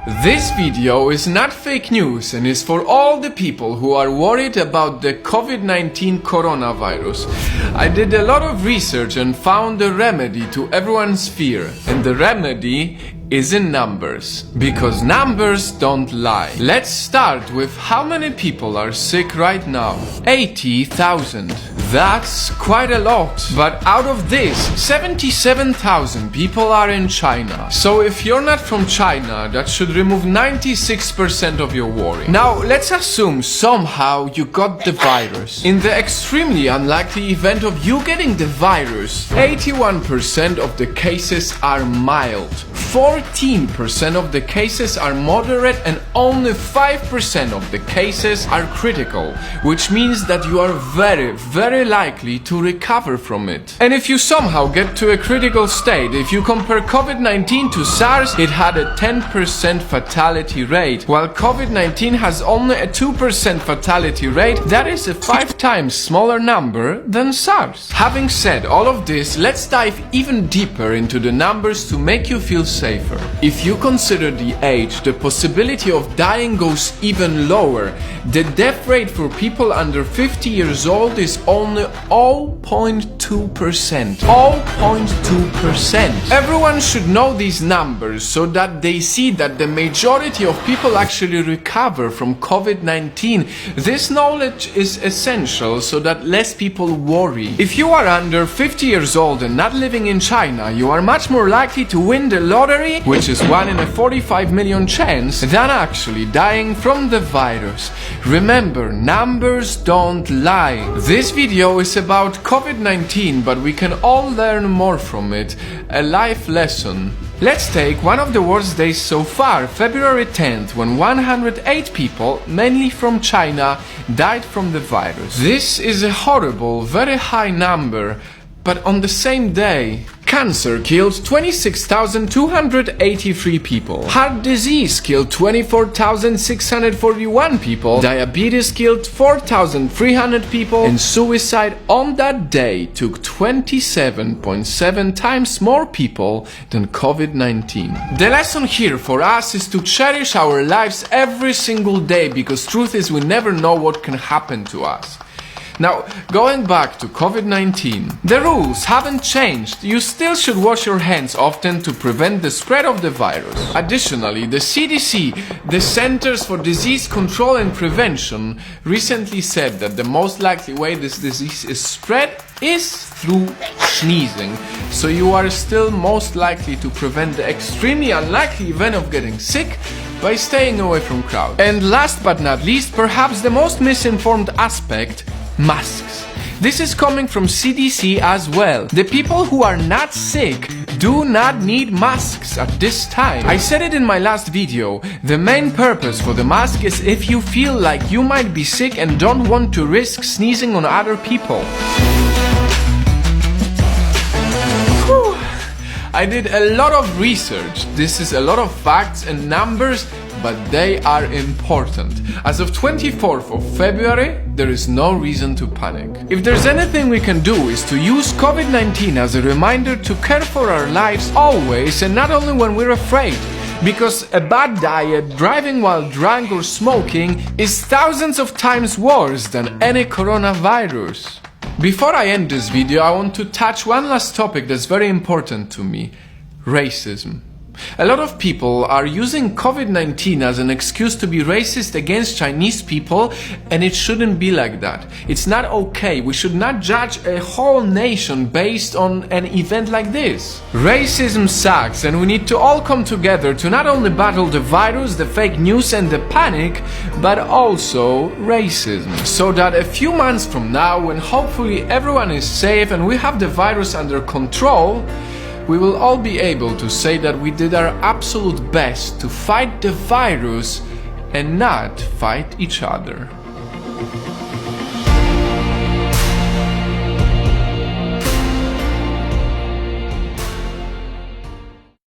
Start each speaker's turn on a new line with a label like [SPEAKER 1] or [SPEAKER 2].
[SPEAKER 1] This video is not fake news and is for all the people who are worried about the COVID-19 coronavirus. I did a lot of research and found a remedy to everyone's fear, and the remedy is in numbers, because numbers don't lie. Let's start with how many people are sick right now. 80,000. That's quite a lot, but out of this, 77,000 people are in China. So if you're not from China, that should remove 96% of your worry. Now, let's assume somehow you got the virus. In the extremely unlikely event of you getting the virus, 81% of the cases are mild, 14% of the cases are moderate, and only 5% of the cases are critical, which means that you are very likely to recover from it. And if you somehow get to a critical state, if you compare COVID-19 to SARS, it had a 10% fatality rate, while COVID-19 has only a 2% fatality rate. That is a 5 times smaller number than SARS. Having said all of this, let's dive even deeper into the numbers to make you feel safer. If you consider the age, the possibility of dying goes even lower. The death rate for people under 50 years old is only 0.2%. 0.2%. Everyone should know these numbers so that they see that the majority of people actually recover from COVID-19. This knowledge is essential so that less people worry. If you are under 50 years old and not living in China, you are much more likely to win the lottery, which is 1 in a 45 million chance, than actually dying from the virus. Remember, numbers don't lie. This video is about COVID-19, but we can all learn more from it. A life lesson. Let's take one of the worst days so far, February 10th, when 108 people, mainly from China, died from the virus. This is a horrible, very high number, but on the same day, cancer killed 26,283 people. Heart disease killed 24,641 people. Diabetes killed 4,300 people. And suicide on that day took 27.7 times more people than COVID-19. The lesson here for us is to cherish our lives every single day, because truth is we never know what can happen to us. Now, going back to COVID-19, the rules haven't changed. You still should wash your hands often to prevent the spread of the virus. Additionally, the CDC, the Centers for Disease Control and Prevention, recently said that the most likely way this disease is spread is through sneezing. So you are still most likely to prevent the extremely unlikely event of getting sick by staying away from crowds. And last but not least, perhaps the most misinformed aspect, masks. This is coming from CDC as well. The people who are not sick do not need masks at this time. I said it in my last video. The main purpose for the mask is if you feel like you might be sick and don't want to risk sneezing on other people. Whew. I did a lot of research. This is a lot of facts and numbers, but they are important. As of 24th of February, there is no reason to panic. If there's anything we can do is to use COVID-19 as a reminder to care for our lives always, and not only when we're afraid. Because a bad diet, driving while drunk, or smoking is thousands of times worse than any coronavirus. Before I end this video, I want to touch one last topic that's very important to me: racism. A lot of people are using COVID-19 as an excuse to be racist against Chinese people, and it shouldn't be like that. It's not okay. We should not judge a whole nation based on an event like this. Racism sucks, and we need to all come together to not only battle the virus, the fake news and the panic, but also racism. So that a few months from now, when hopefully everyone is safe and we have the virus under control, we will all be able to say that we did our absolute best to fight the virus and not fight each other.